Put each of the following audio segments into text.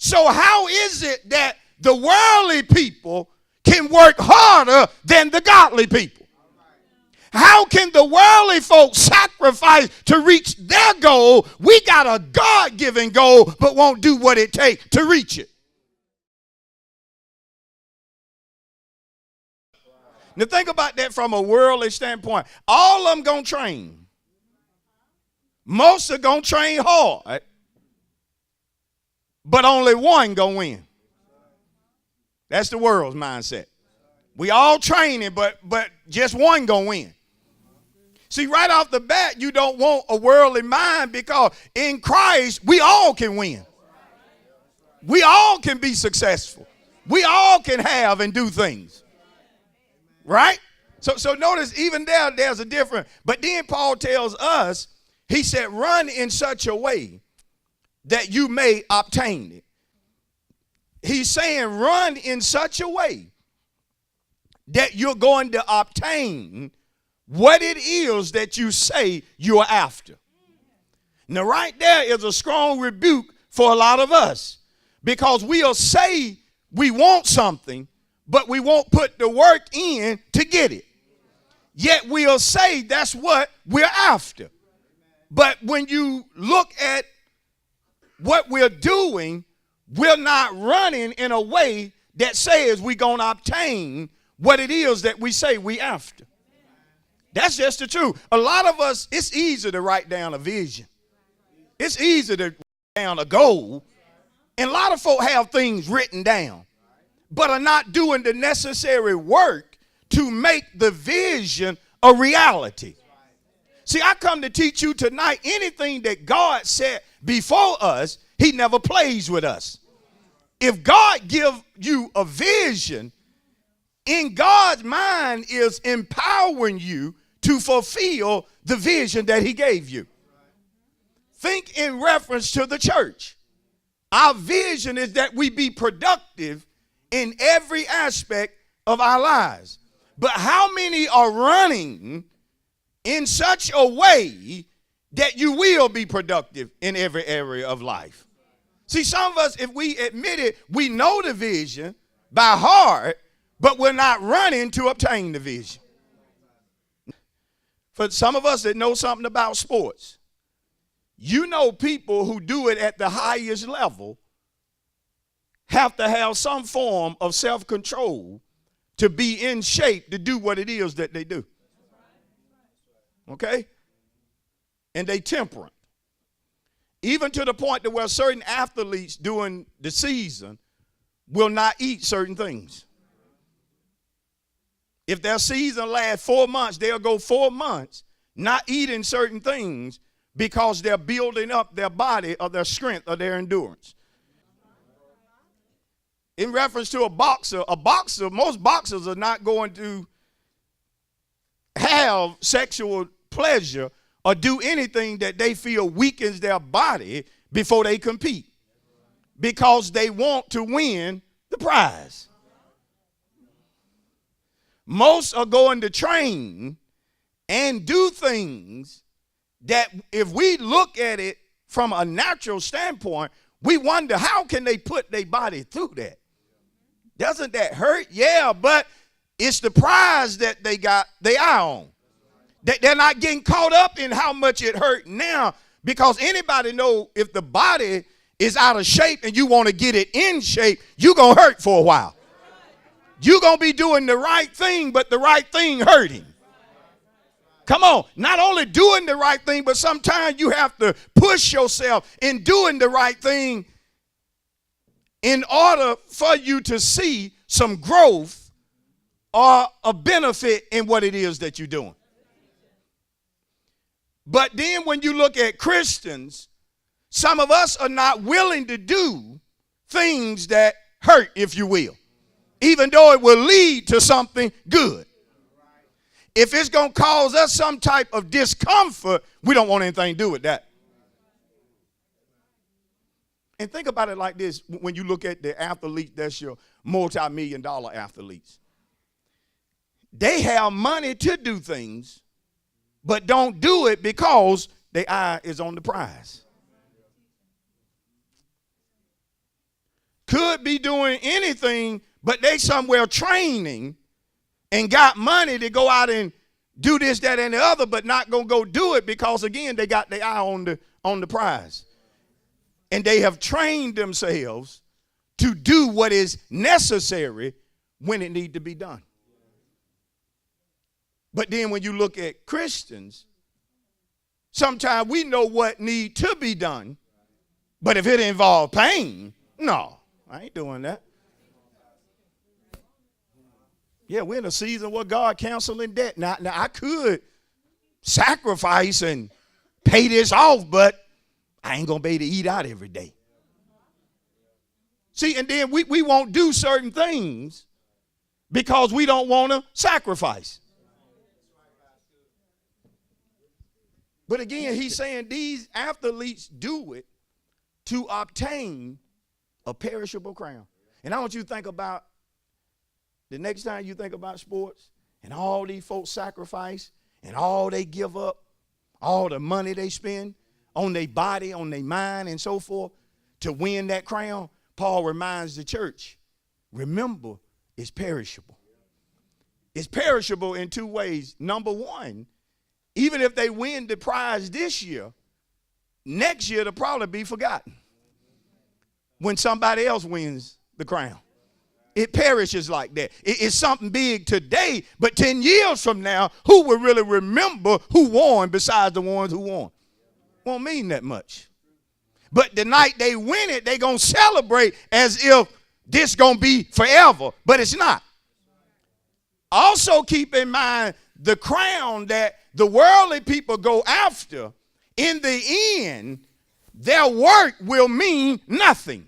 So how is it that the worldly people can work harder than the godly people? How can the worldly folks sacrifice to reach their goal? We got a God-given goal, but won't do what it takes to reach it. Now think about that from a worldly standpoint. All of them going to train. Most are going to train hard. But only one going to win. That's the world's mindset. We all training, but just one going to win. See, right off the bat, you don't want a worldly mind, because in Christ, we all can win. We all can be successful. We all can have and do things. Right? So notice even there's a difference. But then Paul tells us, he said, run in such a way that you may obtain it. He's saying run in such a way that you're going to obtain what it is that you say you're after. Now, right there is a strong rebuke for a lot of us, because we'll say we want something, but we won't put the work in to get it. Yet we'll say that's what we're after. But when you look at what we're doing, we're not running in a way that says we're going to obtain what it is that we say we after. That's just the truth. A lot of us, it's easy to write down a vision. It's easy to write down a goal. And a lot of folk have things written down, but are not doing the necessary work to make the vision a reality. See, I come to teach you tonight, anything that God said before us, he never plays with us. If God give you a vision, in God's mind is empowering you to fulfill the vision that he gave you. Think in reference to the church. Our vision is that we be productive in every aspect of our lives. But how many are running in such a way that you will be productive in every area of life? See, some of us, if we admit it, we know the vision by heart, but we're not running to obtain the vision. For some of us that know something about sports, you know people who do it at the highest level have to have some form of self-control to be in shape to do what it is that they do. Okay? And they temperate. Even to the point that where certain athletes during the season will not eat certain things. If their season lasts 4 months, they'll go 4 months not eating certain things because they're building up their body or their strength or their endurance. In reference to a boxer, most boxers are not going to have sexual pleasure or do anything that they feel weakens their body before they compete, because they want to win the prize. Most are going to train and do things that, if we look at it from a natural standpoint, we wonder how can they put their body through that? Doesn't that hurt? Yeah, but it's the prize that they got their eye on. They're not getting caught up in how much it hurt now, because anybody know if the body is out of shape and you want to get it in shape, you're going to hurt for a while. You're going to be doing the right thing, but the right thing hurting. Come on, not only doing the right thing, but sometimes you have to push yourself in doing the right thing in order for you to see some growth or a benefit in what it is that you're doing. But then when you look at Christians, some of us are not willing to do things that hurt, if you will, even though it will lead to something good. If it's going to cause us some type of discomfort, we don't want anything to do with that. And think about it like this. When you look at the athletes, that's your multi-million-dollar athletes. They have money to do things, but don't do it because their eye is on the prize. could be doing anything, but they somewhere training and got money to go out and do this, that, and the other, but not going to go do it because, again, they got their eye on the prize. And they have trained themselves to do what is necessary when it needs to be done. But then when you look at Christians, sometimes we know what need to be done, but if it involves pain, no, I ain't doing that. Yeah, we're in a season where God canceling debt. Now I could sacrifice and pay this off, but I ain't going to be able to eat out every day. See, and then we won't do certain things because we don't want to sacrifice. But again, he's saying these athletes do it to obtain a perishable crown. And I want you to think about the next time you think about sports and all these folks sacrifice and all they give up, all the money they spend on their body, on their mind, and so forth to win that crown. Paul reminds the church, remember, it's perishable. It's perishable in two ways. Number one, even if they win the prize this year, next year it'll probably be forgotten when somebody else wins the crown. It perishes like that. It's something big today, but 10 years from now, who will really remember who won besides the ones who won? Won't mean that much. But the night they win it, they're going to celebrate as if this going to be forever, but it's not. Also keep in mind the crown that the worldly people go after, in the end, their work will mean nothing.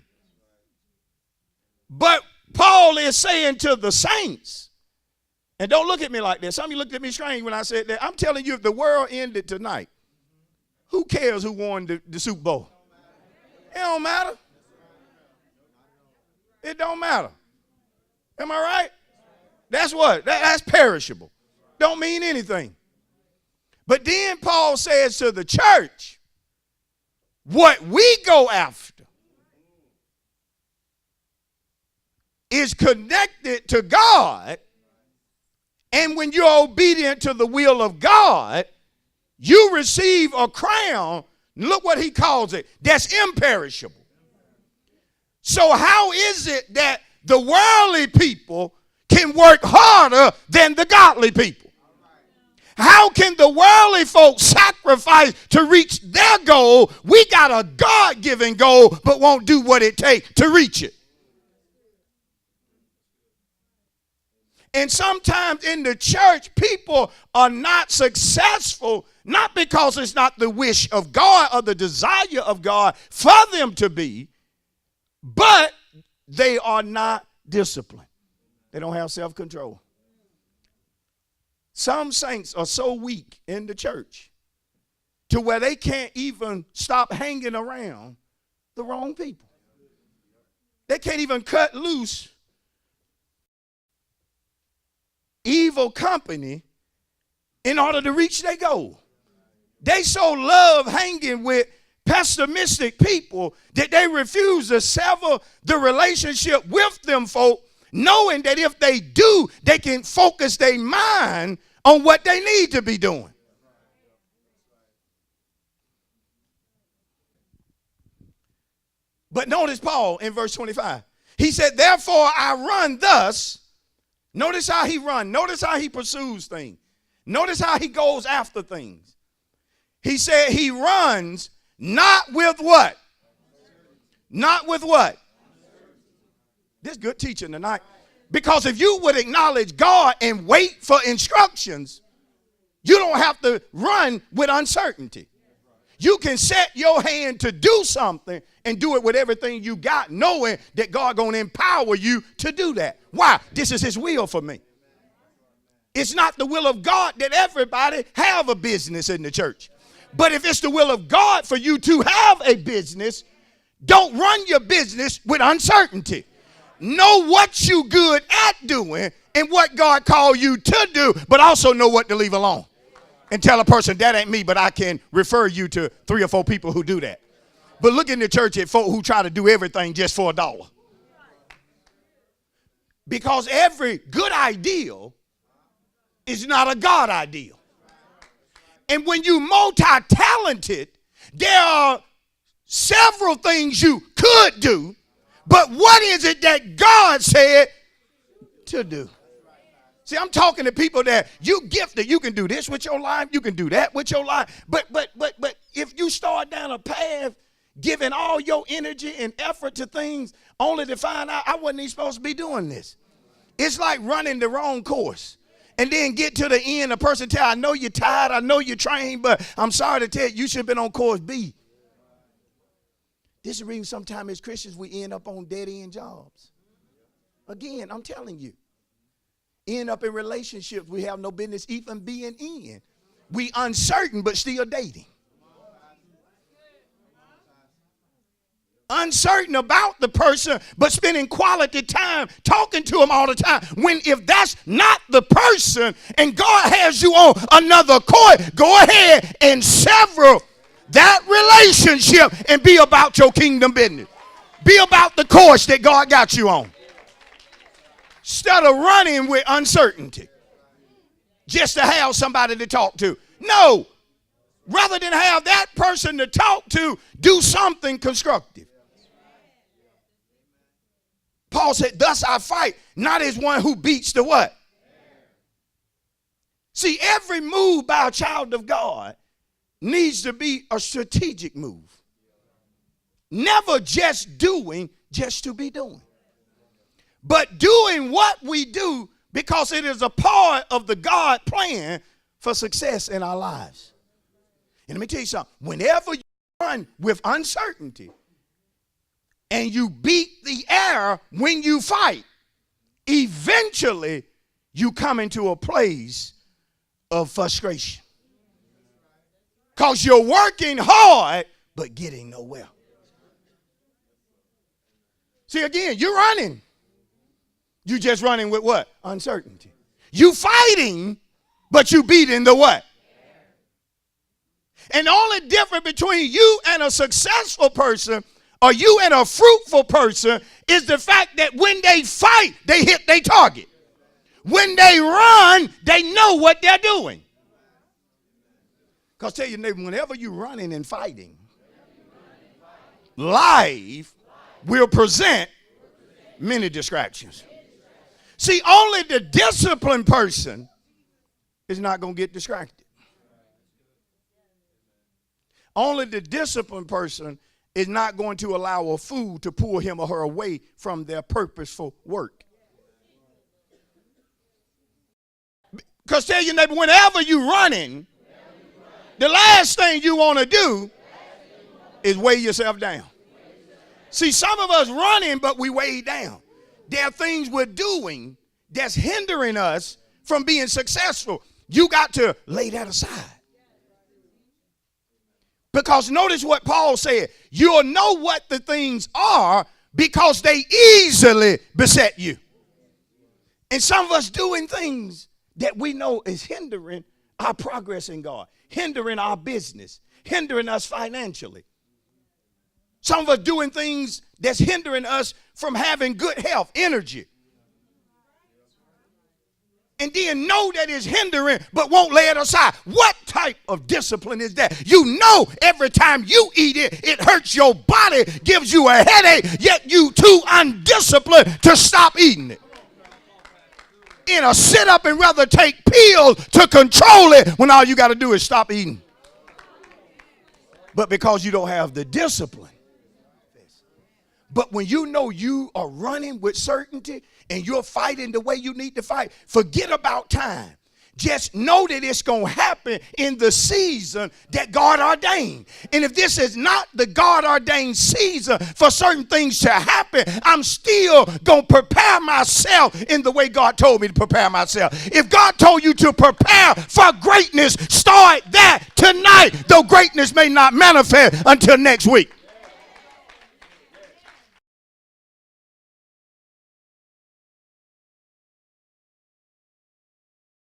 But Paul is saying to the saints, and don't look at me like that. Some of you looked at me strange when I said that. I'm telling you, if the world ended tonight, who cares who won the Super Bowl? It don't matter. It don't matter. Am I right? That's what? That's perishable. Don't mean anything. But then Paul says to the church, what we go after is connected to God, and when you're obedient to the will of God, you receive a crown. Look what he calls it. That's imperishable. So how is it that the worldly people can work harder than the godly people? How can the worldly folks sacrifice to reach their goal? We got a God-given goal, but won't do what it takes to reach it. And sometimes in the church, people are not successful, not because it's not the wish of God or the desire of God for them to be, but they are not disciplined. They don't have self-control. Some saints are so weak in the church to where they can't even stop hanging around the wrong people. They can't even cut loose evil company in order to reach their goal. They so love hanging with pessimistic people that they refuse to sever the relationship with them folk, knowing that if they do, they can focus their mind on what they need to be doing. But notice Paul in verse 25. He said, therefore I run thus. Notice how he runs. Notice how he pursues things. Notice how he goes after things. He said he runs not with what? Not with what? This is good teaching tonight. Because if you would acknowledge God and wait for instructions, you don't have to run with uncertainty. You can set your hand to do something and do it with everything you got, knowing that God going to empower you to do that. Why? This is his will for me. It's not the will of God that everybody have a business in the church. But if it's the will of God for you to have a business, don't run your business with uncertainty. Know what you good at doing and what God called you to do, but also know what to leave alone. And tell a person, that ain't me, but I can refer you to 3 or 4 people who do that. But look in the church at folk who try to do everything just for $1. Because every good ideal is not a God ideal. And when you multi-talented, there are several things you could do, but what is it that God said to do? See, I'm talking to people that you gifted. You can do this with your life. You can do that with your life. But if you start down a path giving all your energy and effort to things only to find out I wasn't even supposed to be doing this. It's like running the wrong course. And then get to the end, a person tell, I know you're tired, I know you're trained, but I'm sorry to tell you should have been on course B. This is the reason sometimes as Christians we end up on dead-end jobs. Again, I'm telling you. End up in relationships we have no business even being in. We uncertain but still dating. Uncertain about the person but spending quality time talking to them all the time. When if that's not the person and God has you on another course, go ahead and sever that relationship and be about your kingdom business. Be about the course that God got you on. Instead of running with uncertainty just to have somebody to talk to. No, rather than have that person to talk to, do something constructive. Paul said, thus I fight, not as one who beats the what? See, every move by a child of God needs to be a strategic move. Never just doing just to be doing. But doing what we do because it is a part of the God plan for success in our lives. And let me tell you something. Whenever you run with uncertainty and you beat the air when you fight, eventually you come into a place of frustration. Because you're working hard but getting nowhere. See, again, you're running. You just running with what? Uncertainty. You fighting, but you beating the what? And the only difference between you and a successful person or you and a fruitful person is the fact that when they fight, they hit their target. When they run, they know what they're doing. Because tell your neighbor, whenever you're running and fighting, life will present many distractions. See, only the disciplined person is not going to get distracted. Only the disciplined person is not going to allow a fool to pull him or her away from their purposeful work. Because tell your neighbor, whenever you're running, the last thing you want to do is weigh yourself down. See, some of us running, but we weigh down. There are things we're doing that's hindering us from being successful. You got to lay that aside. Because notice what Paul said. You'll know what the things are because they easily beset you. And some of us doing things that we know is hindering our progress in God, hindering our business, hindering us financially. Some of us doing things that's hindering us from having good health, energy. And then know that it's hindering, but won't lay it aside. What type of discipline is that? You know every time you eat it, it hurts your body, gives you a headache, yet you too undisciplined to stop eating it. In a sit up and rather take pills to control it when all you got to do is stop eating. But because you don't have the discipline. But when you know you are running with certainty and you're fighting the way you need to fight, forget about time. Just know that it's going to happen in the season that God ordained. And if this is not the God ordained season for certain things to happen, I'm still going to prepare myself in the way God told me to prepare myself. If God told you to prepare for greatness, start that tonight, though greatness may not manifest until next week.